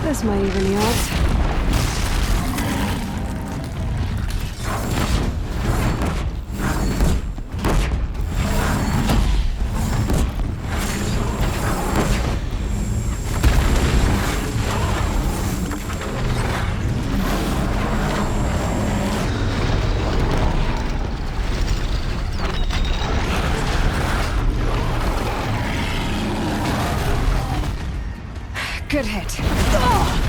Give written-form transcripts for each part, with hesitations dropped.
This might even the odds. Good hit. Ugh!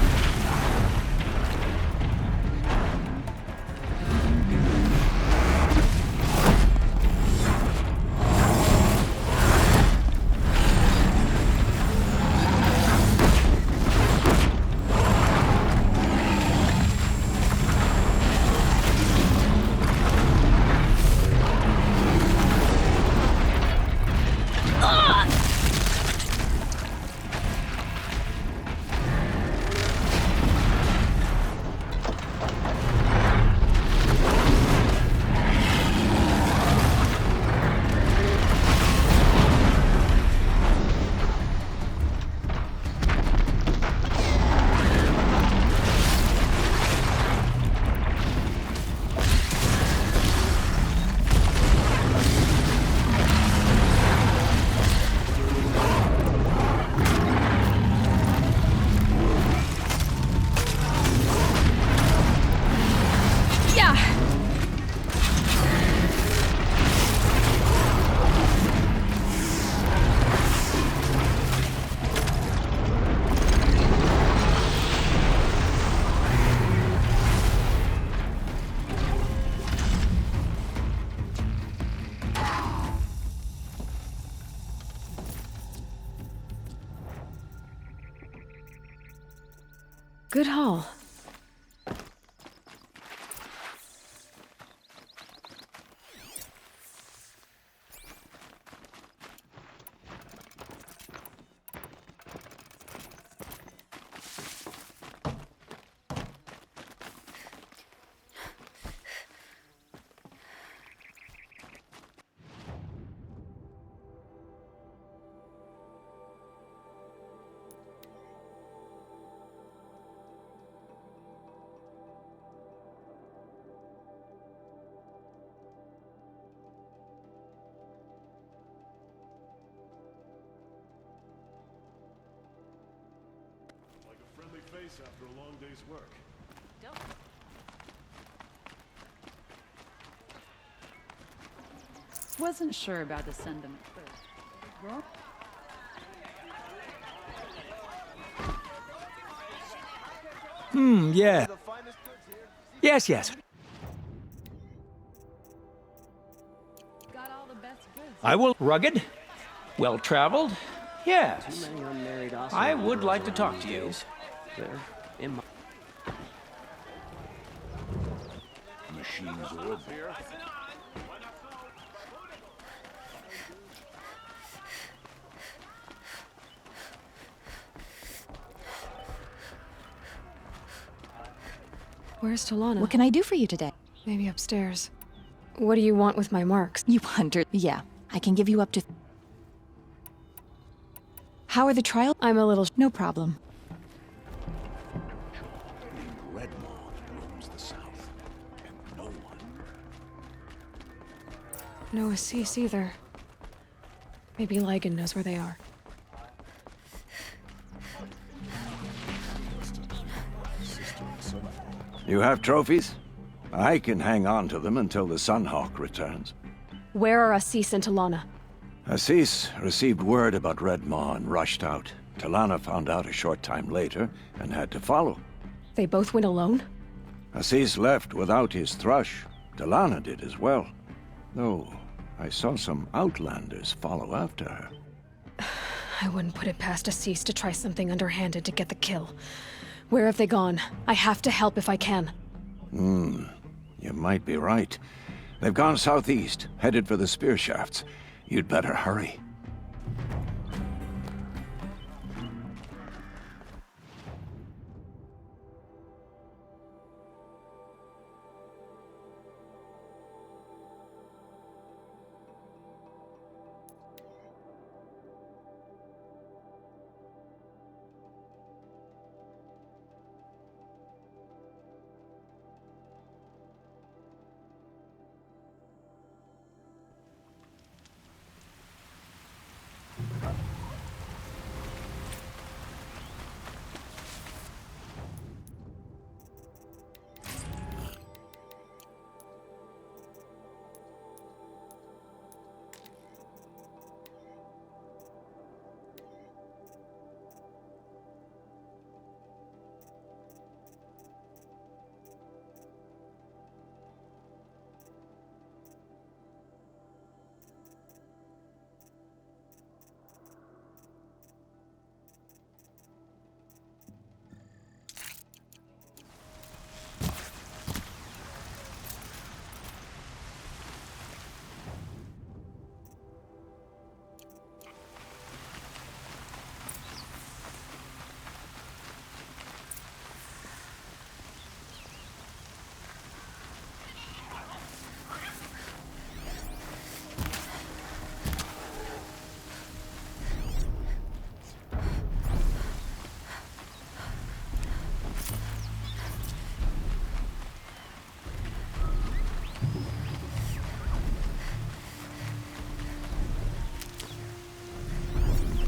Good haul. Face after a long day's work. Wasn't sure about the sentiment first. Well, Yeah. Yes, yes. got all the best goods. I will. Rugged? Well-traveled? Yes. Too many unmarried I Ocelot would girls like to around talk these to you. days. They're in my... Machines orb here. Where's Talana? What can I do for you today? Maybe upstairs. What do you want with my marks? You wonder. Yeah, I can give you up to... How are the trials? I'm a little... No problem. Redmaw roams the south, and no one. No Assis either. Maybe Lygan knows where they are. You have trophies? I can hang on to them until the Sunhawk returns. Where are Assis and Talana? Assis received word about Redmaw and rushed out. Talana found out a short time later and had to follow. They both went alone? Assis left without his thrush. Talana did as well. Though, I saw some outlanders follow after her. I wouldn't put it past Assis to try something underhanded to get the kill. Where have they gone? I have to help if I can. You might be right. They've gone southeast, headed for the spear shafts. You'd better hurry.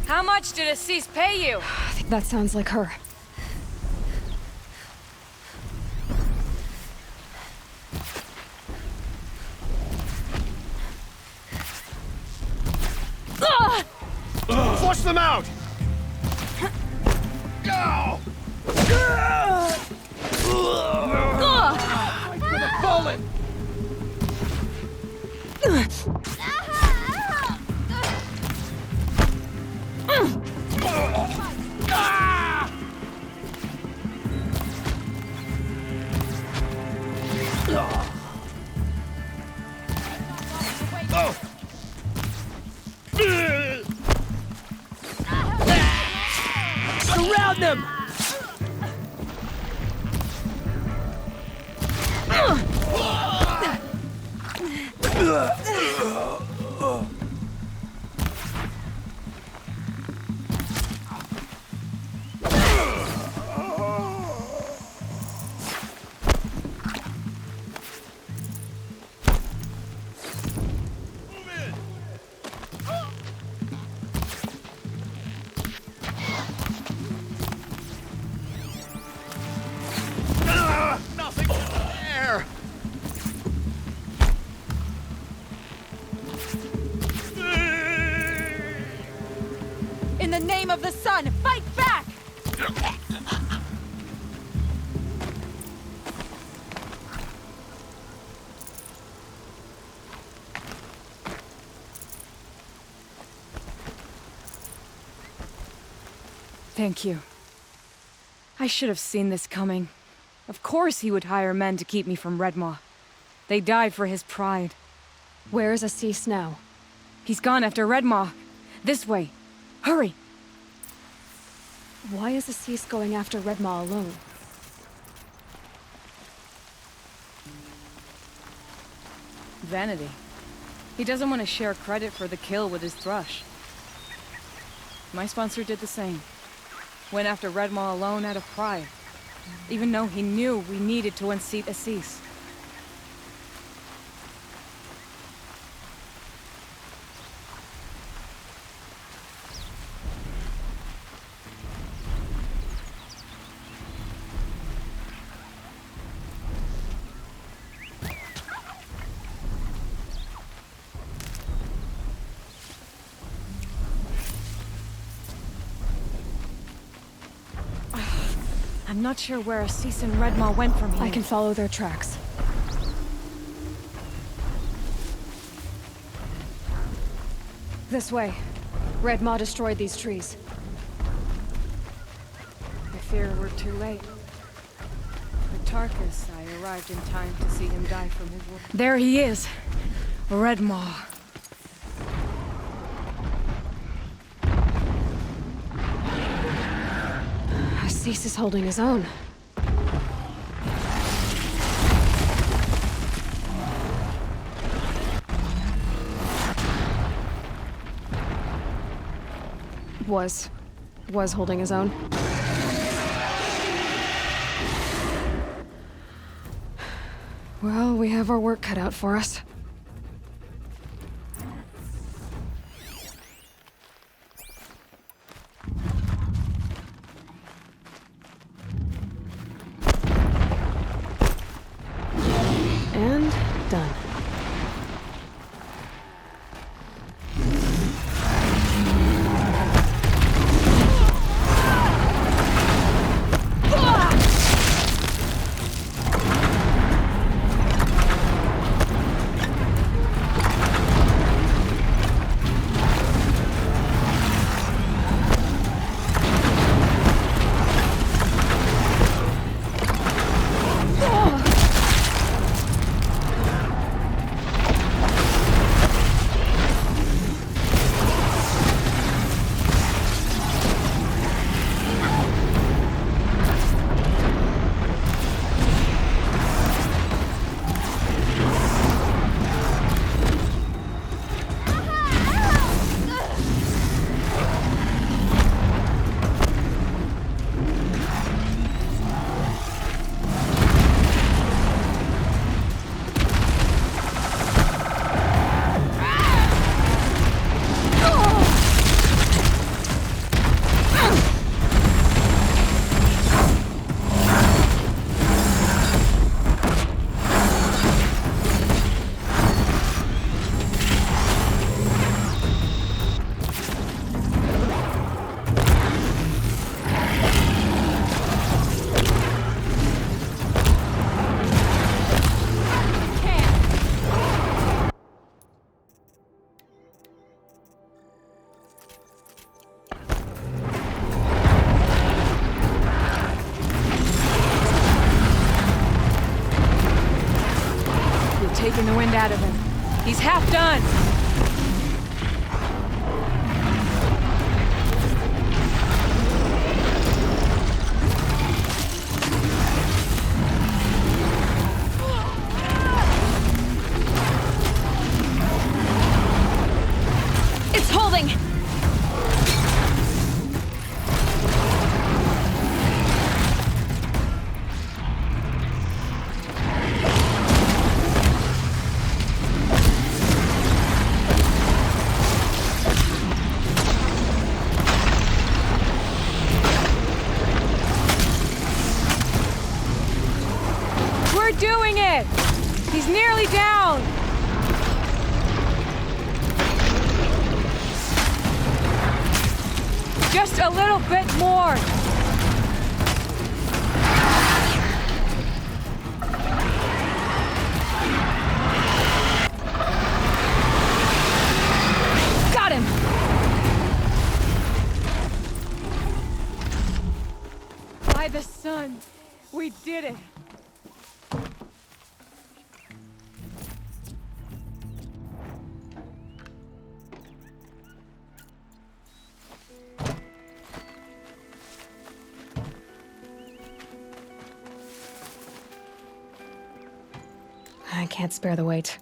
How much did Assis pay you? I think that sounds like her. Flush them out! Go! Bullet! Surround them! Nothing there! In the name of the sun, fight back! Thank you. I should have seen this coming. Of course he would hire men to keep me from Redmaw. They died for his pride. Where is Assis now? He's gone after Redmaw. This way. Hurry! Why is Assis going after Redmaw alone? Vanity. He doesn't want to share credit for the kill with his thrush. My sponsor did the same. Went after Redmaw alone out of pride. Even though he knew we needed to unseat Assis. I'm not sure where Assis and Redmaw went from here. I can follow their tracks. This way. Redmaw destroyed these trees. I fear we're too late. For Tarkus, I arrived in time to see him die from his work. There he is! Redmaw. Assis is holding his own. Was holding his own. Well, we have our work cut out for us. And done. the wind out of him. He's half done! It's holding! We're doing it! He's nearly down! Just a little bit more! Got him! By the sun, we did it! I can't spare the weight.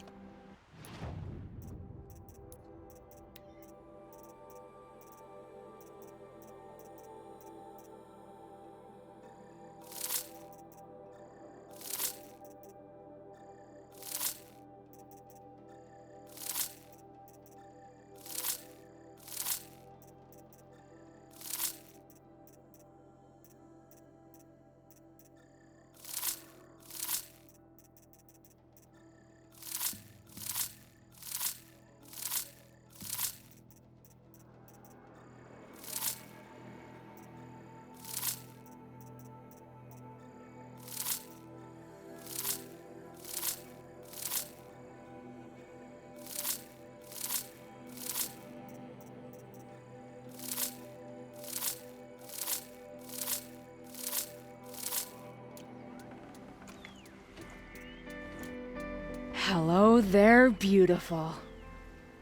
Hello there, beautiful.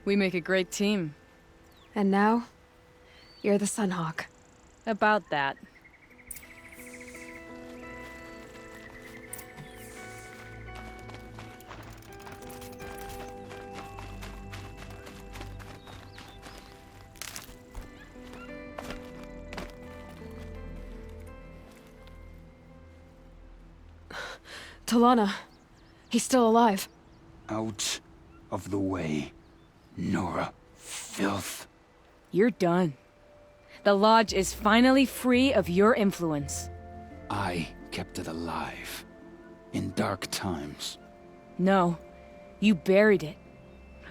We make a great team. And now, you're the Sunhawk. About that. Talana. He's still alive. Out of the way, Nora. Filth. You're done. The Lodge is finally free of your influence. I kept it alive. In dark times. No, you buried it.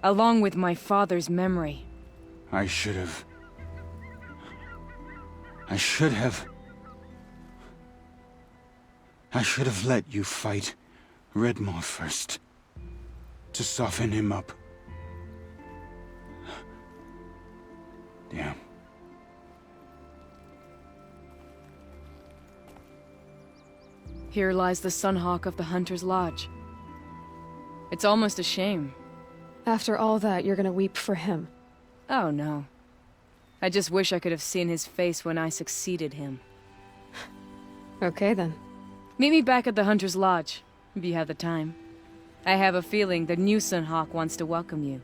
Along with my father's memory. I should have let you fight Redmaw first. To soften him up. Damn. Here lies the Sunhawk of the Hunter's Lodge. It's almost a shame. After all that, you're gonna weep for him. Oh no. I just wish I could have seen his face when I succeeded him. Okay then. Meet me back at the Hunter's Lodge, if you have the time. I have a feeling the new Sunhawk wants to welcome you.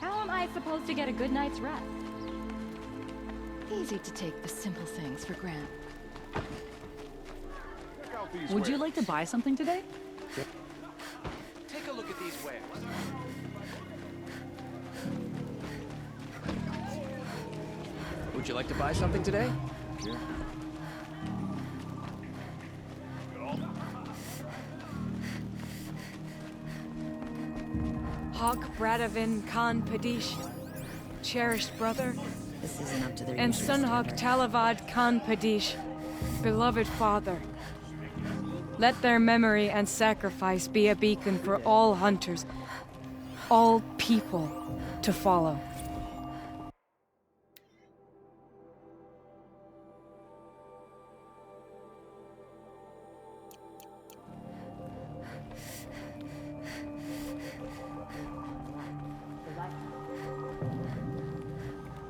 How am I supposed to get a good night's rest? Easy to take the simple things for granted. Would you like to buy something today? Take a look at these wares. Would you like to buy something today? Hawk Bradavin Khan Padish, cherished brother, This isn't up to their and usual Sunhawk standard. Talavad Khan Padish, beloved father. Let their memory and sacrifice be a beacon for all hunters, all people to follow.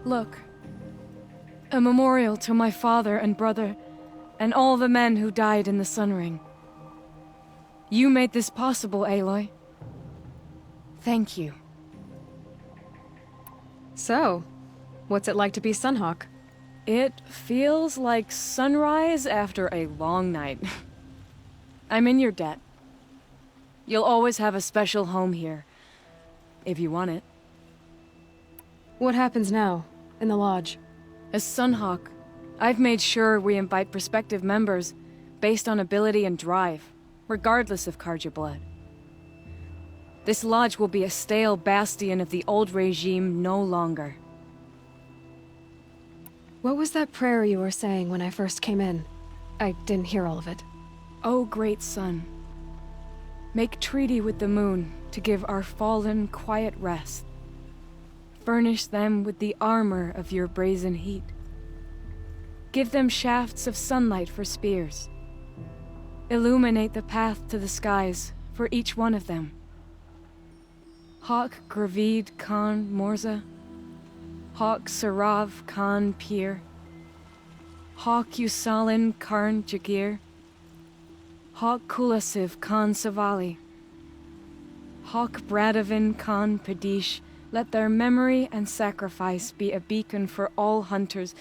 Look, a memorial to my father and brother, and all the men who died in the Sun Ring. You made this possible, Aloy. Thank you. So, what's it like to be Sunhawk? It feels like sunrise after a long night. I'm in your debt. You'll always have a special home here, if you want it. What happens now, in the lodge? As Sunhawk, I've made sure we invite prospective members based on ability and drive, regardless of Carja blood. This lodge will be a stale bastion of the old regime no longer. What was that prayer you were saying when I first came in? I didn't hear all of it. O great sun, make treaty with the moon to give our fallen quiet rest. Furnish them with the armor of your brazen heat. Give them shafts of sunlight for spears. Illuminate the path to the skies for each one of them. Hawk Gravid Khan Morza, Hawk Sarav Khan Pir, Hawk Usalin Karn Jagir, Hawk Kulasiv Khan Savali, Hawk Bradavin Khan Padish. Let their memory and sacrifice be a beacon for all hunters,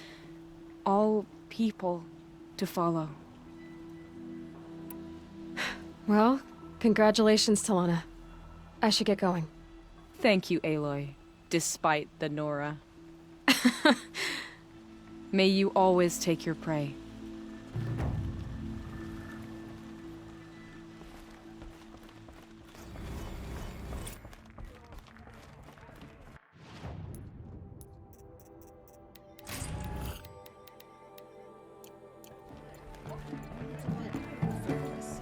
all people to follow. Well, congratulations, Talana. I should get going. Thank you, Aloy, despite the Nora. May you always take your prey.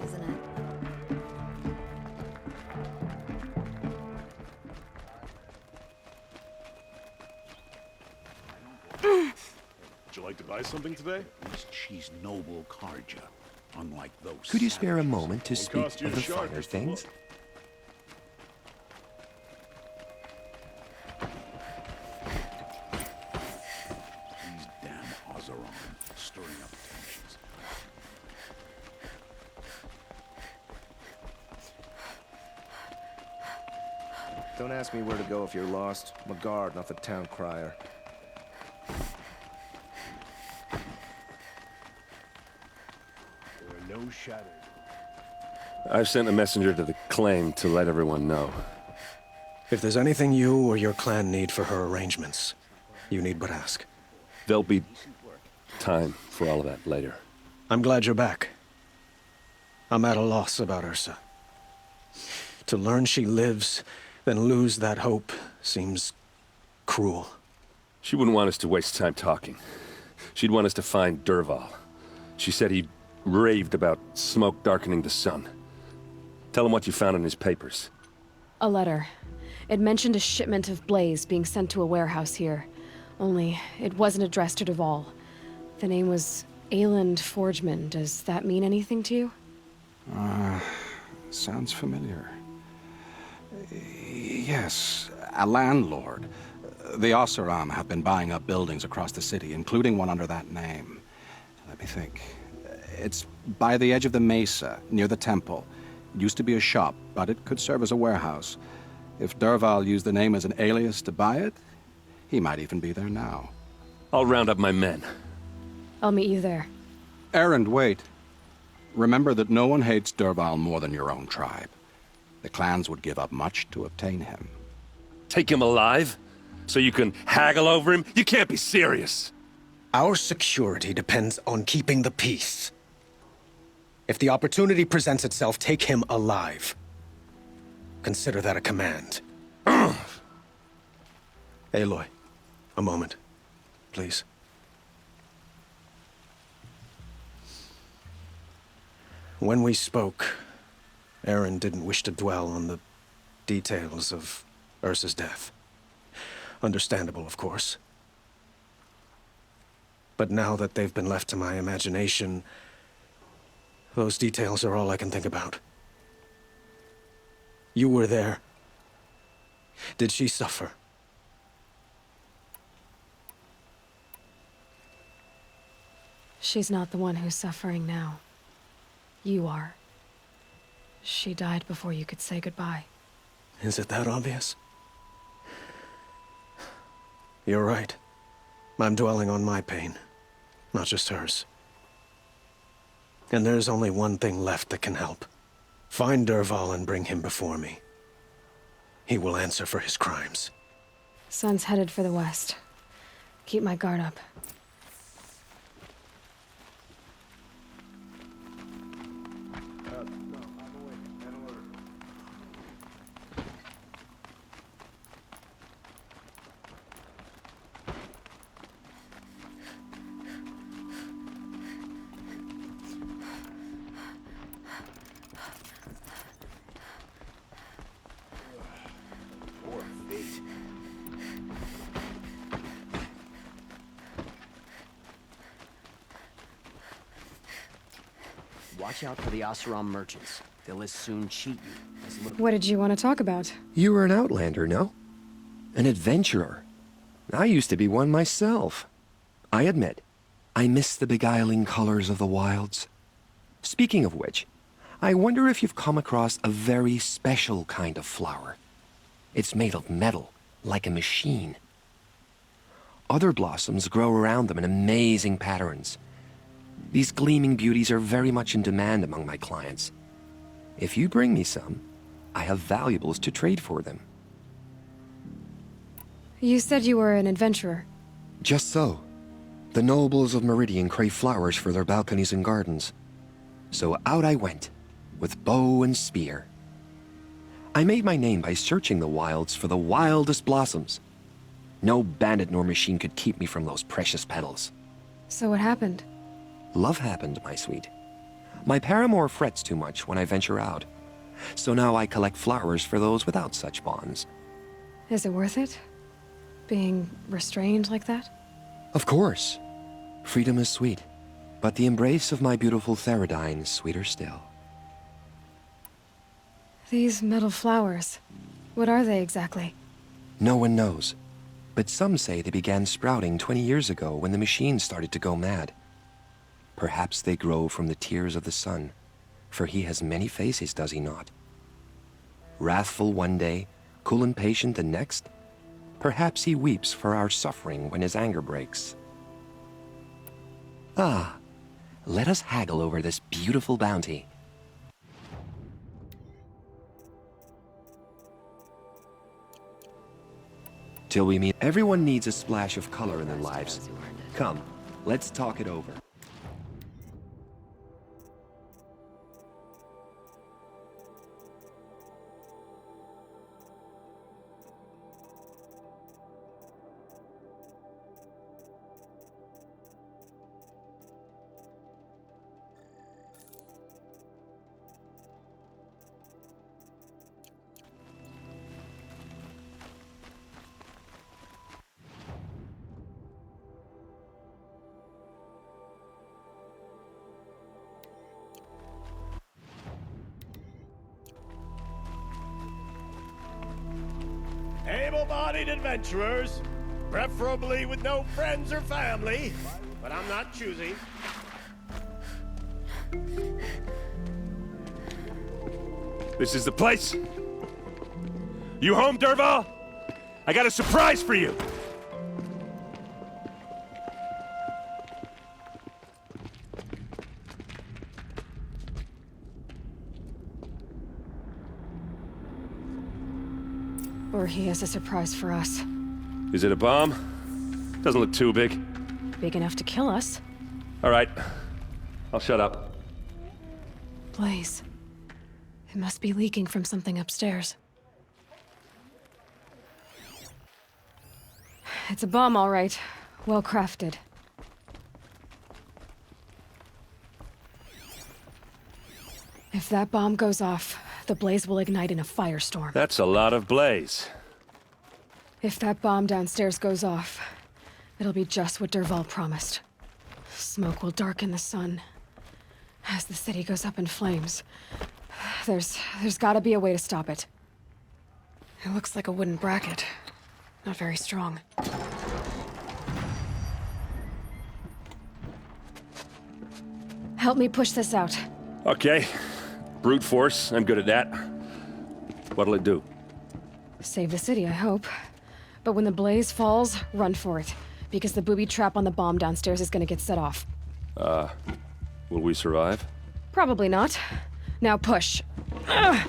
Isn't it? Would you like to buy something today? She's noble Karja, unlike those. Could you spare a moment to Won't speak cost you of a the shark finer just to things? look. These damn Ozeron stirring up tensions. Don't ask me where to go if you're lost. I'm a guard, not the town crier. There are no shadows. I've sent a messenger to the claim to let everyone know. If there's anything you or your clan need for her arrangements, you need but ask. There'll be time for all of that later. I'm glad you're back. I'm at a loss about Ursa. To learn she lives, then lose that hope, seems cruel. She wouldn't want us to waste time talking. She'd want us to find Dervahl. She said he raved about smoke darkening the sun. Tell him what you found in his papers. A letter. It mentioned a shipment of blaze being sent to a warehouse here. Only, it wasn't addressed to Dervahl. The name was Ayland Forgeman. Does that mean anything to you? Sounds familiar. Yes, a landlord. The Oseram have been buying up buildings across the city, including one under that name. Let me think. It's by the edge of the mesa, near the temple. It used to be a shop, but it could serve as a warehouse. If Dervahl used the name as an alias to buy it, he might even be there now. I'll round up my men. I'll meet you there. Erend, wait. Remember that no one hates Dervahl more than your own tribe. The clans would give up much to obtain him. Take him alive? So you can haggle over him? You can't be serious. Our security depends on keeping the peace. If the opportunity presents itself, take him alive. Consider that a command. Aloy, a moment, please. When we spoke, Eren didn't wish to dwell on the details of Ursa's death. Understandable, of course. But now that they've been left to my imagination, those details are all I can think about. You were there. Did she suffer? She's not the one who's suffering now. You are. She died before you could say goodbye. Is it that obvious? You're right. I'm dwelling on my pain, not just hers. And there's only one thing left that can help. Find Dervahl and bring him before me. He will answer for his crimes. Sun's headed for the west. Keep my guard up. Watch out for the Oseram merchants. They'll as soon cheat you as look. What did you want to talk about? You were an outlander, no? An adventurer. I used to be one myself. I admit, I miss the beguiling colors of the wilds. Speaking of which, I wonder if you've come across a very special kind of flower. It's made of metal, like a machine. Other blossoms grow around them in amazing patterns. These gleaming beauties are very much in demand among my clients. If you bring me some, I have valuables to trade for them. You said you were an adventurer. Just so. The nobles of Meridian crave flowers for their balconies and gardens. So out I went, with bow and spear. I made my name by searching the wilds for the wildest blossoms. No bandit nor machine could keep me from those precious petals. So what happened? Love happened, my sweet. My paramour frets too much when I venture out. So now I collect flowers for those without such bonds. Is it worth it? Being restrained like that? Of course. Freedom is sweet. But the embrace of my beautiful Theradine is sweeter still. These metal flowers, what are they exactly? No one knows. But some say they began sprouting 20 years ago when the machines started to go mad. Perhaps they grow from the tears of the sun, for he has many faces, does he not? Wrathful one day, cool and patient the next. Perhaps he weeps for our suffering when his anger breaks. Ah, let us haggle over this beautiful bounty. Till we meet, everyone needs a splash of color in their lives. Come, let's talk it over. Able-bodied adventurers, preferably with no friends or family, but I'm not choosy. This is the place. You home, Dervahl? I got a surprise for you. Or he has a surprise for us. Is it a bomb? Doesn't look too big. big enough to kill us. All right. I'll shut up. Blaze. It must be leaking from something upstairs. It's a bomb, all right. Well crafted. If that bomb goes off, the blaze will ignite in a firestorm. That's a lot of blaze. If that bomb downstairs goes off, it'll be just what Dervahl promised. Smoke will darken the sun. As the city goes up in flames, there's gotta be a way to stop it. It looks like a wooden bracket. Not very strong. Help me push this out. Okay. Brute force, I'm good at that. What'll it do? Save the city, I hope. But when the blaze falls, run for it. Because the booby trap on the bomb downstairs is gonna get set off. Will we survive? Probably not. Now push. Ugh.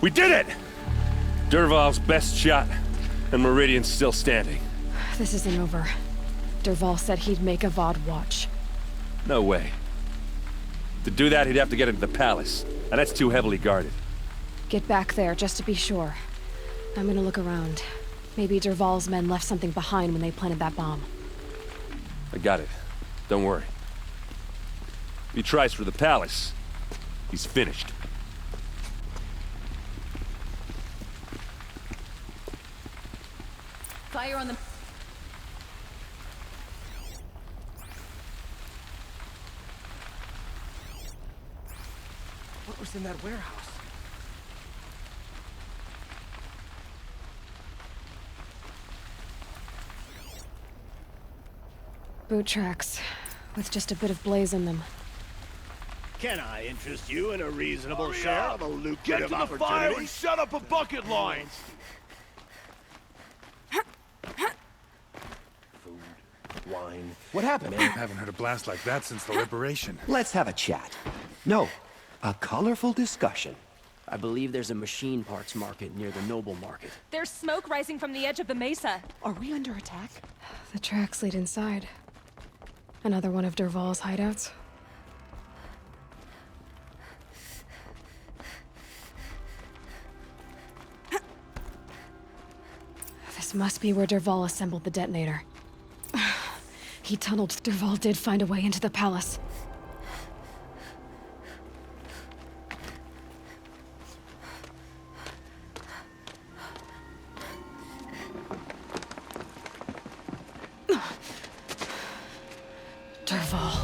We did it! Dervahl's best shot, and Meridian's still standing. This isn't over. Dervahl said he'd make a Avad watch. No way. To do that, he'd have to get into the palace, and that's too heavily guarded. Get back there, just to be sure. I'm gonna look around. Maybe Dervahl's men left something behind when they planted that bomb. I got it. Don't worry. If he tries for the palace, he's finished. Fire on the... What was in that warehouse? Boot tracks, with just a bit of blaze in them. Can I interest you in a reasonable share of a lucrative Get to the fire opportunity? and set up a bucket line! Wine. What happened? I haven't heard a blast like that since the Liberation. Let's have a chat. No, a colorful discussion. I believe there's a machine parts market near the Noble Market. There's smoke rising from the edge of the mesa. Are we under attack? The tracks lead inside. Another one of Dervahl's hideouts. This must be where Dervahl assembled the detonator. He tunneled. Dervahl did find a way into the palace. Dervahl.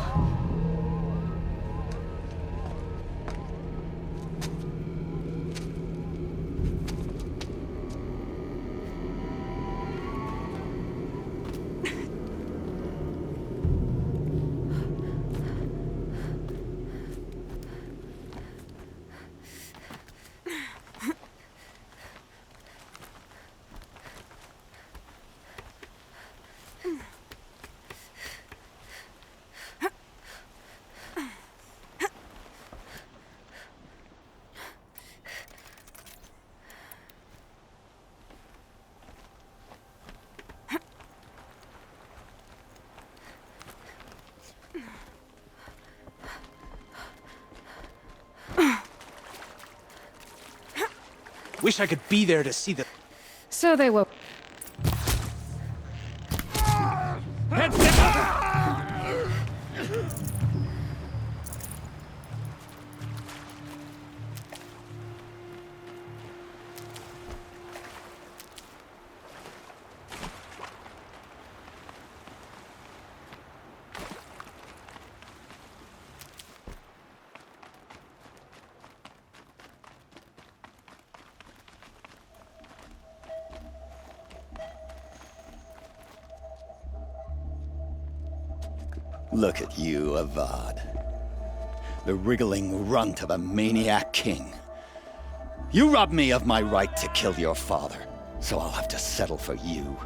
Wish I could be there to see the... So they woke. Look at you, Avad. The wriggling runt of a maniac king. You robbed me of my right to kill your father, so I'll have to settle for you.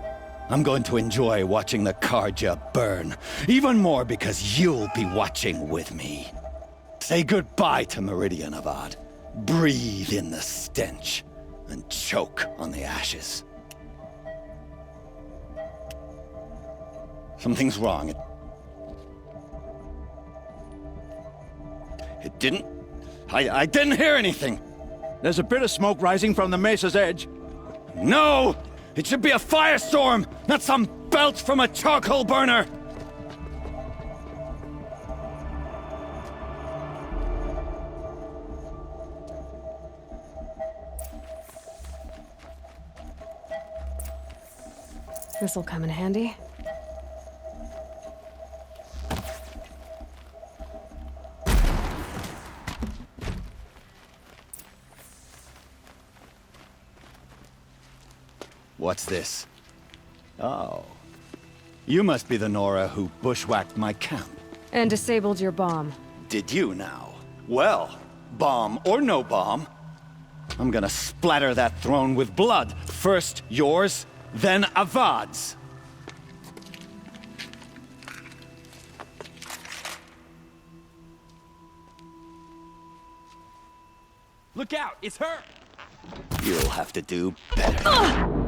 I'm going to enjoy watching the Carja burn, even more because you'll be watching with me. Say goodbye to Meridian, Avad. Breathe in the stench, and choke on the ashes. Something's wrong. It didn't... I didn't hear anything. There's a bit of smoke rising from the mesa's edge. No! It should be a firestorm, not some belch from a charcoal burner! This'll come in handy. What's this? Oh. You must be the Nora who bushwhacked my camp. And disabled your bomb. Did you now? Well, bomb or no bomb, I'm gonna splatter that throne with blood. First yours, then Avad's. Look out! It's her! You'll have to do better.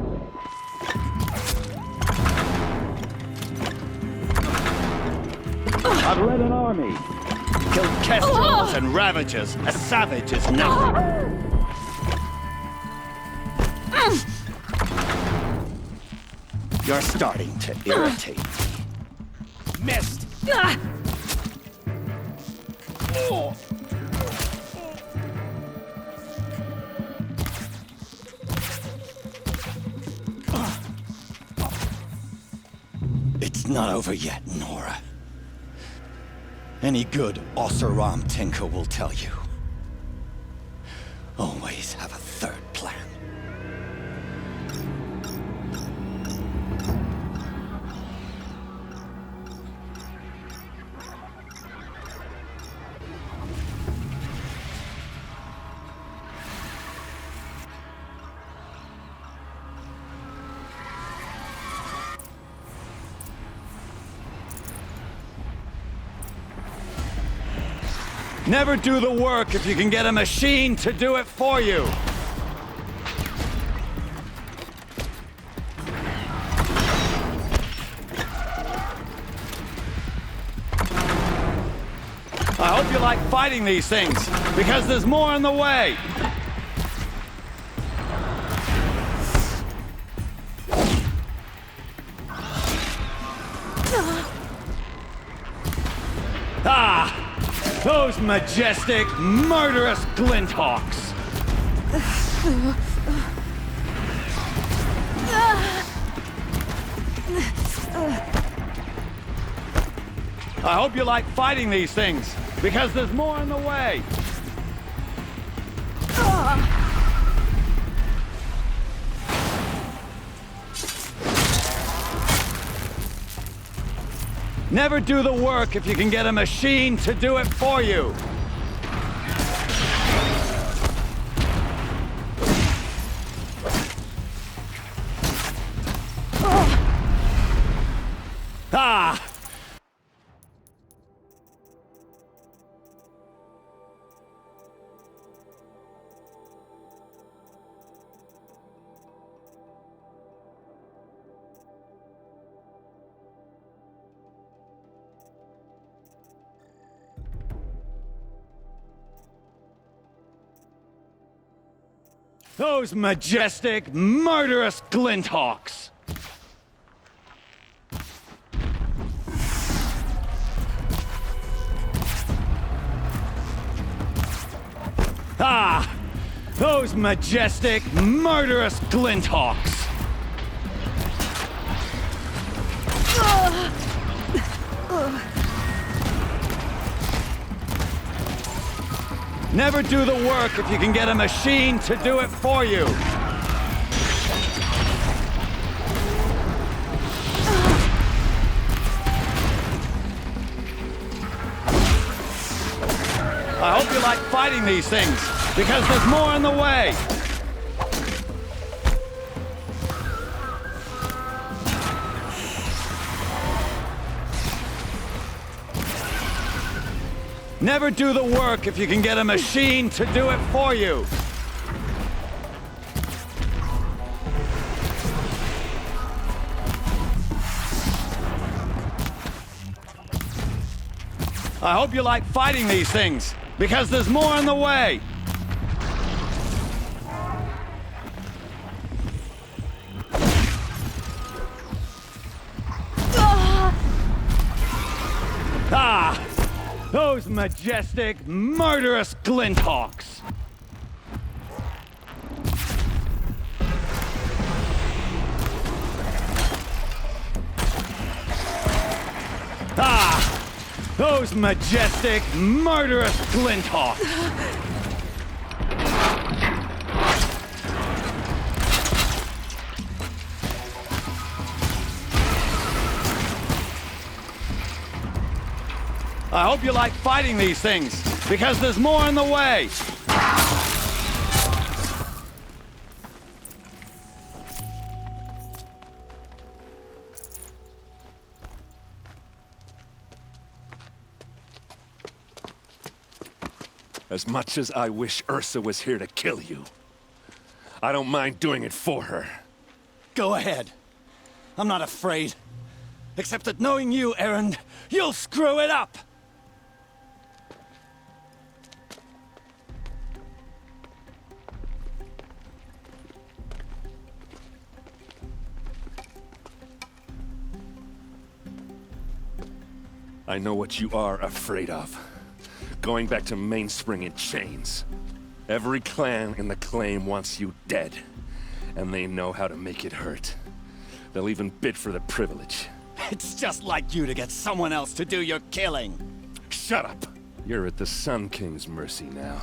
I've led an army. Killed kestrels and ravagers. A savage is nothing. You're starting to irritate me. Missed! It's not over yet, Nora. Any good Oseram tinker will tell you. Always have a third plan. Never do the work if you can get a machine to do it for you. I hope you like fighting these things, because there's more on the way. Ah! Those majestic, murderous Glinthawks! I hope you like fighting these things, because there's more on the way! Never do the work if you can get a machine to do it for you. Ah! Those majestic, murderous Glinthawks! Ah! Those majestic, murderous Glinthawks! Never do the work if you can get a machine to do it for you. I hope you like fighting these things, because there's more on the way. Never do the work if you can get a machine to do it for you. I hope you like fighting these things, because there's more in the way. Ah! Those majestic, murderous Glinthawks! Ah! Those majestic, murderous Glinthawks! I hope you like fighting these things, because there's more in the way. As much as I wish Ursa was here to kill you, I don't mind doing it for her. Go ahead. I'm not afraid. Except that knowing you, Erend, you'll screw it up! I know what you are afraid of. Going back to Mainspring in chains. Every clan in the Claim wants you dead. And they know how to make it hurt. They'll even bid for the privilege. It's just like you to get someone else to do your killing. Shut up! You're at the Sun King's mercy now.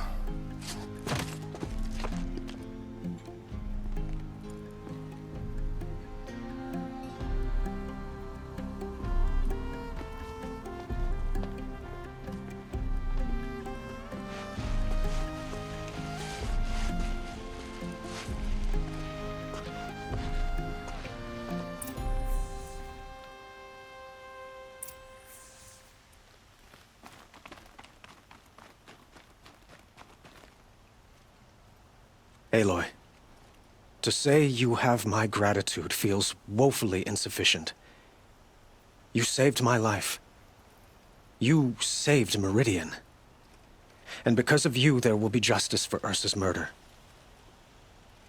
Aloy, to say you have my gratitude feels woefully insufficient. You saved my life. You saved Meridian. And because of you, there will be justice for Ursa's murder.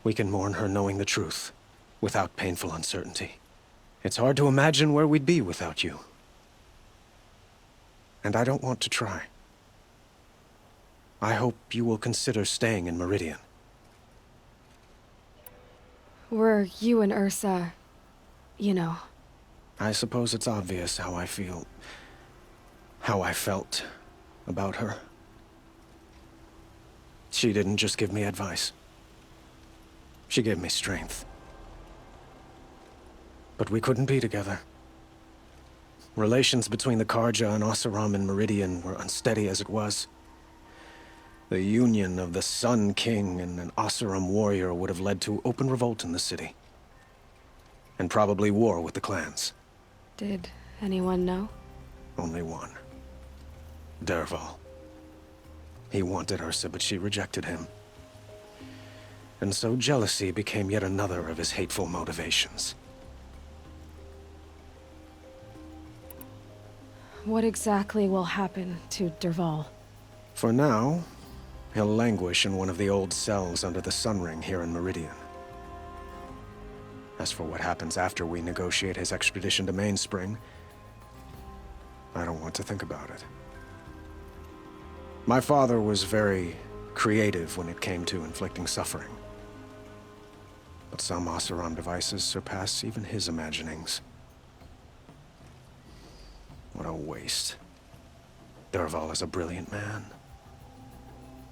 We can mourn her knowing the truth, without painful uncertainty. It's hard to imagine where we'd be without you. And I don't want to try. I hope you will consider staying in Meridian. Were you and Ursa, you know... I suppose it's obvious how I feel... how I felt about her. She didn't just give me advice. She gave me strength. But we couldn't be together. Relations between the Carja and Oseram and Meridian were unsteady as it was. The union of the Sun King and an Oseram warrior would have led to open revolt in the city. And probably war with the clans. Did anyone know? Only one. Dervahl. He wanted Ursa, but she rejected him. And so jealousy became yet another of his hateful motivations. What exactly will happen to Dervahl? For now, he'll languish in one of the old cells under the Sun Ring here in Meridian. As for what happens after we negotiate his extradition to Mainspring, I don't want to think about it. My father was very creative when it came to inflicting suffering. But some Oseram devices surpass even his imaginings. What a waste. Dervahl is a brilliant man.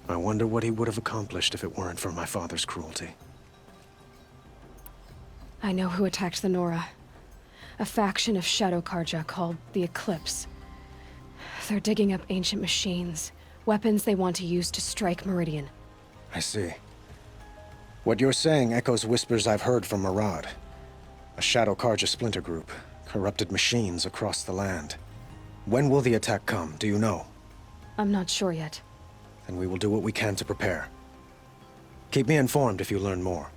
I wonder what he would have accomplished if it weren't for my father's cruelty. I know who attacked the Nora. A faction of Shadow Carja called the Eclipse. They're digging up ancient machines, weapons they want to use to strike Meridian. I see. What you're saying echoes whispers I've heard from Murad. A Shadow Carja splinter group, corrupted machines across the land. When will the attack come, do you know? I'm not sure yet. Then we will do what we can to prepare. Keep me informed if you learn more.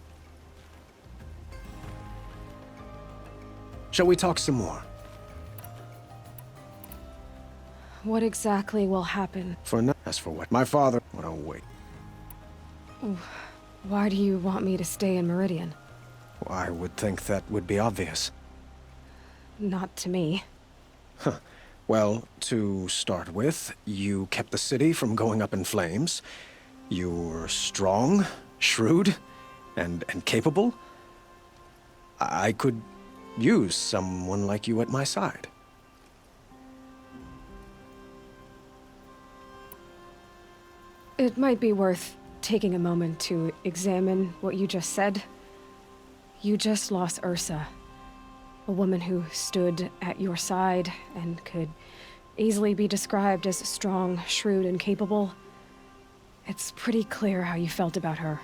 Shall we talk some more? What exactly will happen? For now, as for what my father... Oh, wait. Why do you want me to stay in Meridian? I would think that would be obvious. Not to me. Huh. Well, to start with, you kept the city from going up in flames. You were strong, shrewd, and capable. I could use someone like you at my side. It might be worth taking a moment to examine what you just said. You just lost Ursa, a woman who stood at your side and could easily be described as strong, shrewd, and capable. It's pretty clear how you felt about her.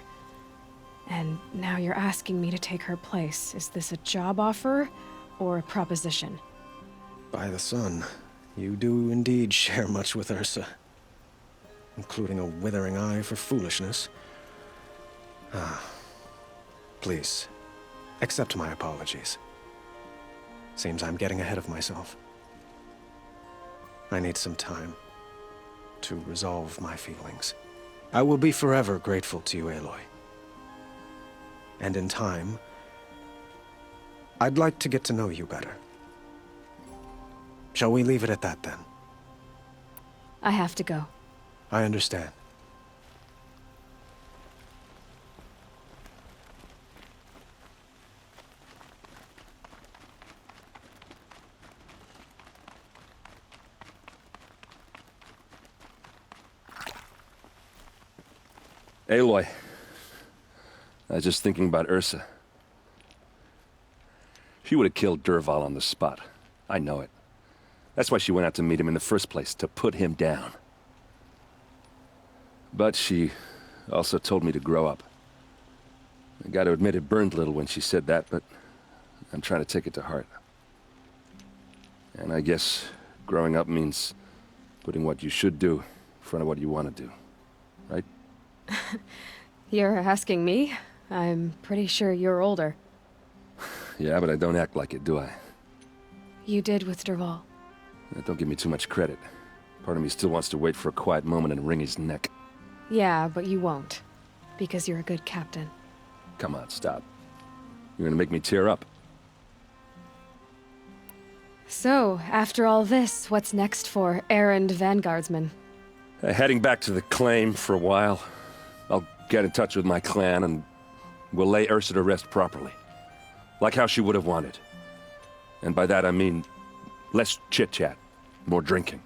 And now you're asking me to take her place. Is this a job offer or a proposition? By the sun, you do indeed share much with Ursa, including a withering eye for foolishness. Please, accept my apologies. Seems I'm getting ahead of myself. I need some time to resolve my feelings. I will be forever grateful to you, Aloy. And in time, I'd like to get to know you better. Shall we leave it at that, then? I have to go. I understand. Aloy, I was just thinking about Ursa. She would have killed Dervahl on the spot. I know it. That's why she went out to meet him in the first place, to put him down. But she also told me to grow up. I gotta admit it burned a little when she said that, but I'm trying to take it to heart. And I guess growing up means putting what you should do in front of what you want to do, right? You're asking me? I'm pretty sure you're older. Yeah, but I don't act like it, do I? You did with Dervahl. Don't give me too much credit. Part of me still wants to wait for a quiet moment and wring his neck. Yeah, but you won't. Because you're a good captain. Come on, stop. You're gonna make me tear up. So, after all this, what's next for errand vanguardsman? Heading back to the claim for a while. I'll get in touch with my clan and we'll lay Ursa to rest properly. Like how she would have wanted. And by that I mean less chit-chat, more drinking.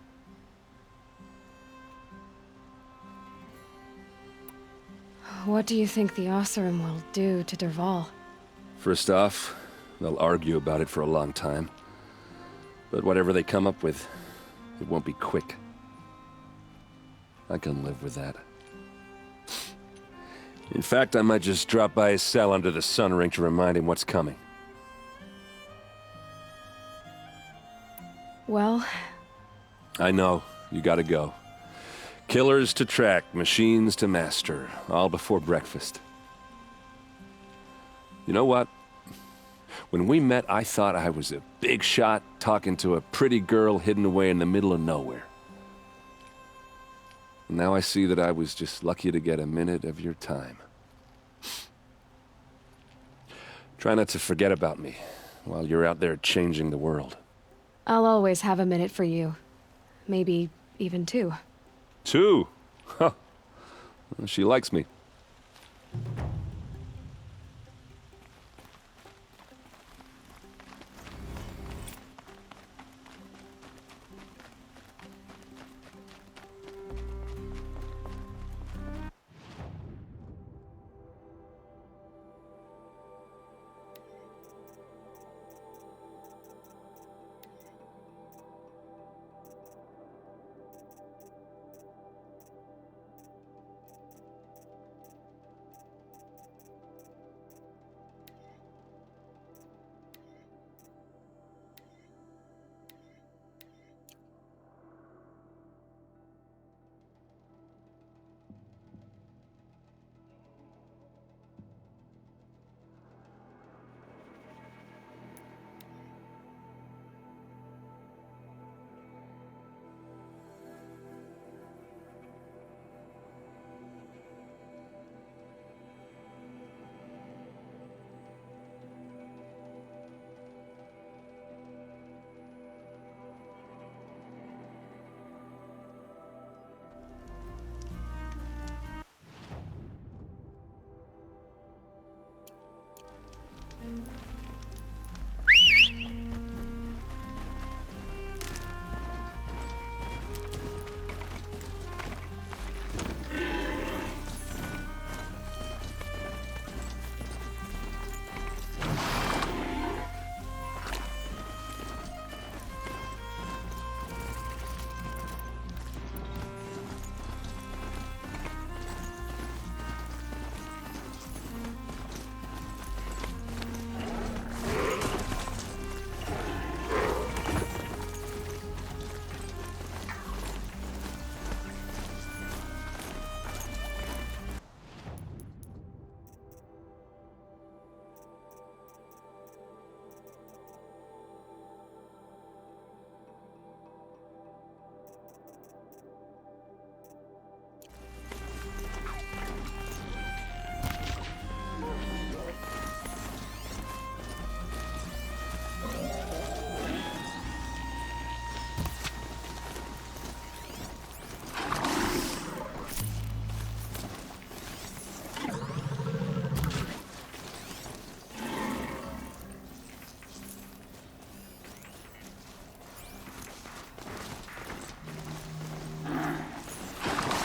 What do you think the Oseram will do to Dervahl? First off, they'll argue about it for a long time. But whatever they come up with, it won't be quick. I can live with that. In fact, I might just drop by his cell under the sun ring to remind him what's coming. Well... I know. You gotta go. Killers to track, machines to master, all before breakfast. You know what? When we met, I thought I was a big shot talking to a pretty girl hidden away in the middle of nowhere. And now I see that I was just lucky to get a minute of your time. Try not to forget about me while you're out there changing the world. I'll always have a minute for you. Maybe even two. 2? Huh. Well, she likes me.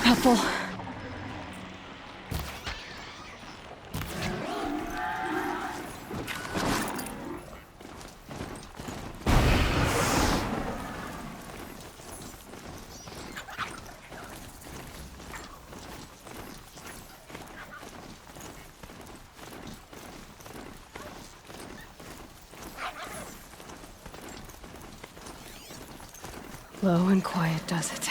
Helpful. Low and quiet does it.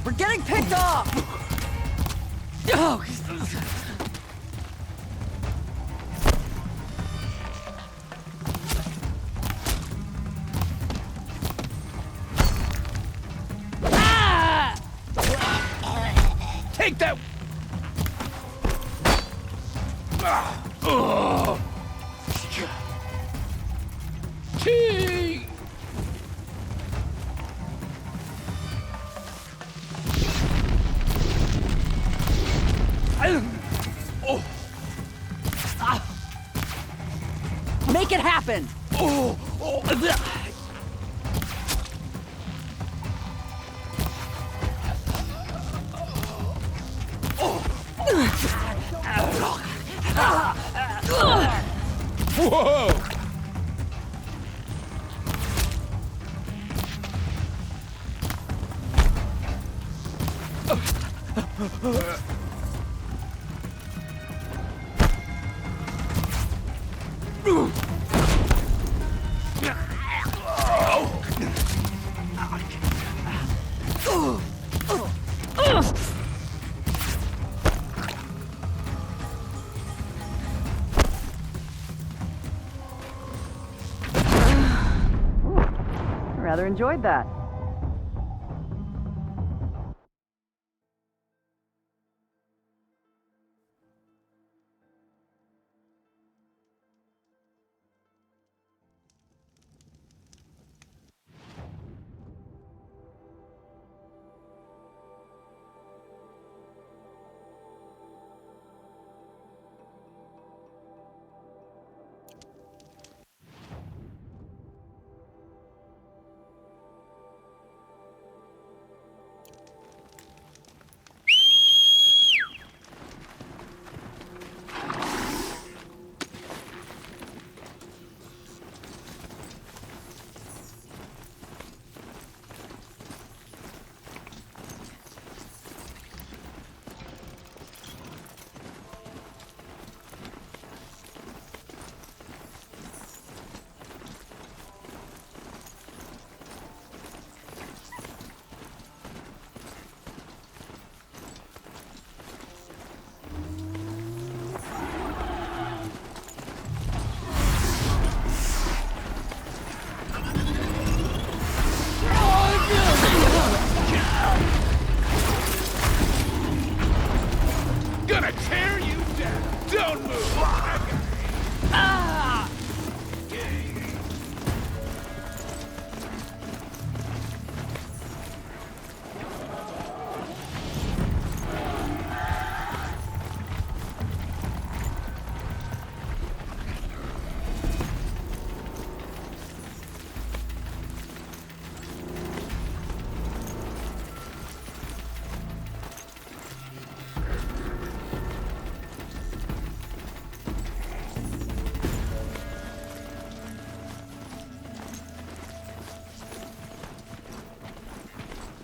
We're getting picked off! Oh. Take that! Gee! Make it happen! Whoa! Rather enjoyed that.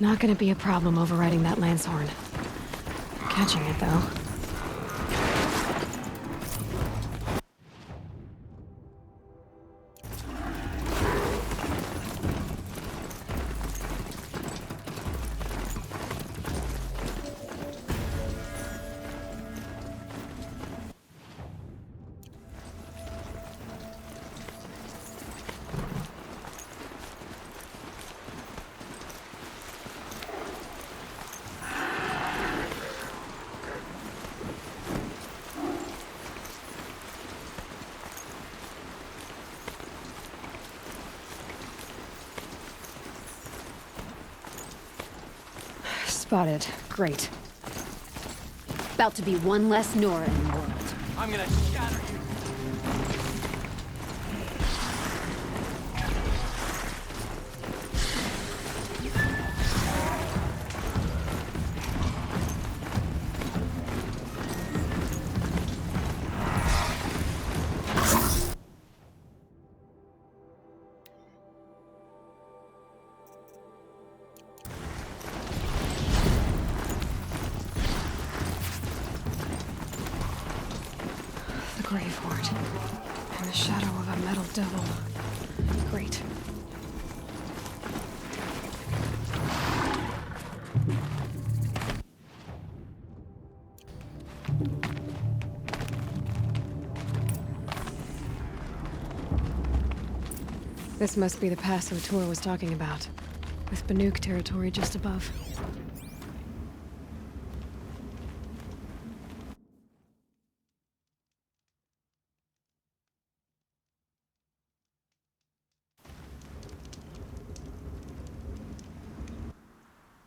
Not gonna be a problem overriding that lance horn. Catching it, though. Spotted. Great. About to be one less Nora in the world. I'm gonna shatter you. Grave Horde. And the shadow of a metal devil. Great. This must be the pass O'Toole was talking about, with Banuk territory just above.